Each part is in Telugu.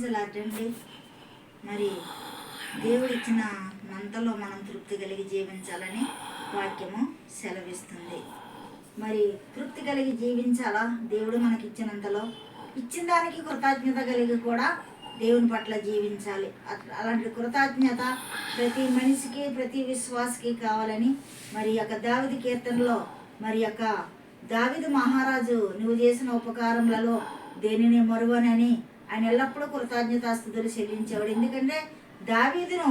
ప్రైజ్లాడండి. మరి దేవుడిచ్చిన మంతలో మనం తృప్తి కలిగి జీవించాలని వాక్యము సెలవిస్తుంది. మరి తృప్తి కలిగి జీవించాలా? దేవుడు మనకి ఇచ్చినంతలో ఇచ్చిన దానికి కృతజ్ఞత కలిగి కూడా దేవుని పట్ల జీవించాలి. అలాంటి కృతజ్ఞత ప్రతి మనిషికి, ప్రతి విశ్వాసకి కావాలని మరి యొక్క దావీదు కీర్తనలో మరి యొక్క దావీదు మహారాజు నువ్వు చేసిన ఉపకారములలో దేనిని మరువనని ఆయన ఎల్లప్పుడూ కృతజ్ఞతాస్తుతులు చెల్లించేవాడు. ఎందుకంటే దావీదును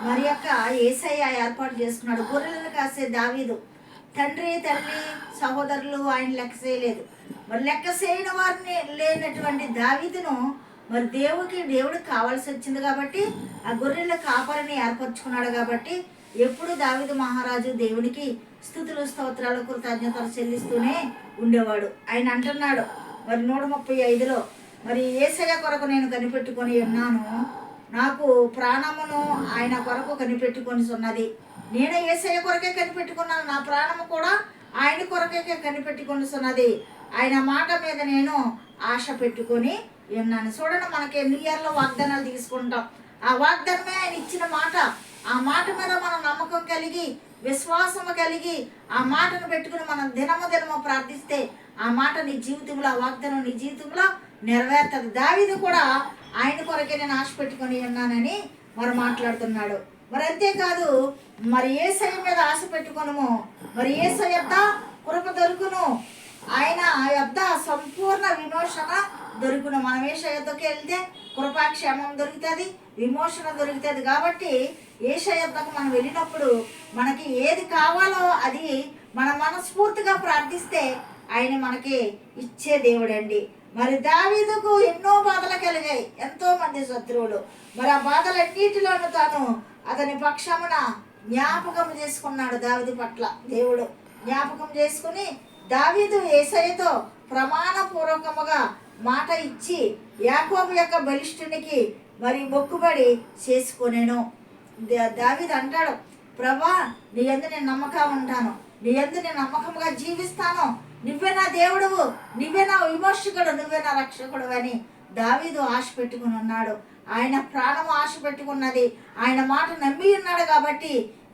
మరి యొక్క యేసయ్య ఏర్పాటు చేసుకున్నాడు. గొర్రెలను కాసే దావీదు తండ్రి, తల్లి, సహోదరులు ఆయన లెక్క చేయలేదు. మరి లెక్క చేయని వారిని లేనటువంటి దావీదును మరి దేవుడికి కావాల్సి వచ్చింది కాబట్టి ఆ గొర్రెల కాపరిని ఏర్పరచుకున్నాడు. కాబట్టి ఎప్పుడు దావీదు మహారాజు దేవునికి స్తుతులు, స్తోత్రాలు, కృతజ్ఞతలు చెల్లిస్తూనే ఉండేవాడు. ఆయన అంటున్నాడు మరి 135లో మరి యేసయ్య కొరకు నేను కనిపెట్టుకొని ఉన్నాను, నాకు ప్రాణమును ఆయన కొరకు కనిపెట్టుకొని ఉన్నది. నేను యేసయ్య కొరకే కనిపెట్టుకున్నాను, నా ప్రాణము కూడా ఆయన కొరకే కనిపెట్టుకొని ఉన్నది. ఆయన మాట మీద నేను ఆశ పెట్టుకొని ఉన్నాను. చూడండి, మనకి న్యూ ఇయర్లో వాగ్దానాలు తీసుకుంటాం. ఆ వాగ్దానమే ఆయన ఇచ్చిన మాట. ఆ మాట మీద మనం నమ్మకం కలిగి, విశ్వాసము కలిగి ఆ మాటను పెట్టుకుని మనం దినము ప్రార్థిస్తే ఆ మాట నీ జీవితంలో, ఆ వాగ్దానం నీ జీవితంలో నెరవేరుతుంది. దావీదు కూడా ఆయన కొరకే నేను ఆశ పెట్టుకొని ఉన్నానని మరి మాట్లాడుతున్నాడు. మరి అంతేకాదు, మరి యేసయ్య మీద ఆశ పెట్టుకొనుము, మరి యేసయ్య యొద్ద కృప దొరుకును, ఆయన యొద్ద సంపూర్ణ విమోచన దొరుకును. మనం యేసయ్య యొద్దకు వెళ్తే కృపాక్షేమం దొరుకుతుంది, విమోచన దొరుకుతుంది. కాబట్టి యేసయ్య యొద్దకు మనం వెళ్ళినప్పుడు మనకి ఏది కావాలో అది మన మనస్ఫూర్తిగా ప్రార్థిస్తే ఆయన మనకి ఇచ్చే దేవుడండి. మరి దావీదుకు ఎన్నో బాధలు కలిగాయి, ఎంతో మంది శత్రువులు. మరి ఆ బాధలన్నిటిలోనూ తాను అతని పక్షమున జ్ఞాపకం చేసుకున్నాడు. దావీదు పట్ల దేవుడు జ్ఞాపకం చేసుకుని దావీదు యేసయ్యతో ప్రమాణపూర్వకముగా మాట ఇచ్చి యాకోబు యొక్క బలిష్ఠునికి మరి మొక్కుబడి చేసుకునేను. దావీదు అంటాడు, ప్రభా నీ యందు నేను నమ్మకంగా ఉంటాను, నీ యందు నేను నమ్మకంగా జీవిస్తాను, నువ్వే నా దేవుడువు, నువ్వే నా విమోచకుడు, నువ్వే నా రక్షకుడు అని దావీదు ఆశ పెట్టుకుని ఉన్నాడు. ఆయన ప్రాణము ఆశ పెట్టుకున్నది, ఆయన మాట నమ్మి ఉన్నాడు. కాబట్టి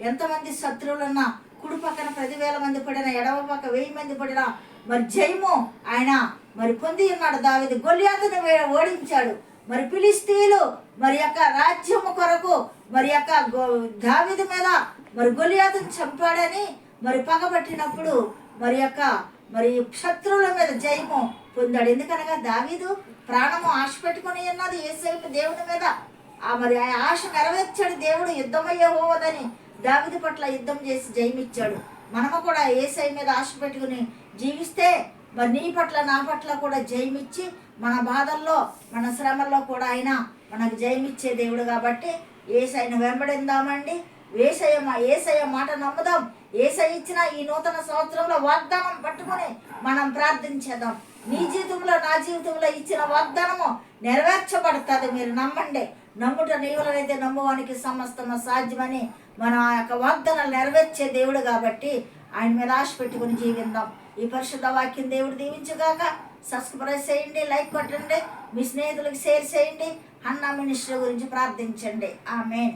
ఎంతమంది శత్రువులున్నా, కుడి పక్కన 10,000 మంది పడినా, ఎడవ పక్క 1000 మంది పడినా మరి జయము ఆయన మరి పొంది ఉన్నాడు. దావీదు గొల్యాతును ఓడించాడు. మరి ఫిలిష్తీయులు మరి యొక్క రాజ్యము కొరకు మరి యొక్క దావీదు మీద మరి గొల్యాతును చంపాడని మరి పగబట్టినప్పుడు మరి యొక్క మరి శత్రువుల మీద జయము పొందాడు. ఎందుకనగా దావీదు ప్రాణము ఆశ పెట్టుకుని ఉన్నది యేసయ్య దేవుని మీద. మరి ఆ ఆశ నెరవేర్చాడు దేవుడు. యుద్ధమయ్యే హోవదని దావీదు పట్ల యుద్ధం చేసి జయమిచ్చాడు. మనము కూడా యేసయ్య మీద ఆశ పెట్టుకుని జీవిస్తే మరి నీ పట్ల, నా పట్ల కూడా జయమిచ్చి మన బాధల్లో, మన శ్రమల్లో కూడా మనకు జయమిచ్చే దేవుడు. కాబట్టి యేసయ్యను వెంబడిందామండి. యేసయ్య మాట నమ్ముదాం. యేసయ్య ఇచ్చిన ఈ నూతన సంవత్సరంలో వాగ్దానం పట్టుకొని మనం ప్రార్థించేద్దాం. నీ జీవితంలో, నా జీవితంలో ఇచ్చిన వాగ్దానము నెరవేర్చబడుతుంది. మీరు నమ్మండి. నమ్ముట నీవులనైతే నమ్మువానికి సమస్తము సాధ్యమని మన ఆ యొక్క వాగ్దానాలు నెరవేర్చే దేవుడు. కాబట్టి ఆయన మీద ఆశ పెట్టుకుని జీవిద్దాం. ఈ పరిశుద్ధ వాక్యం దేవుడు దీవించుగాక. సబ్స్క్రైబ్ చేయండి, లైక్ కొట్టండి, మీ స్నేహితులకు షేర్ చేయండి. హన్నా మినిస్ట్రీ గురించి ప్రార్థించండి. ఆమేన్.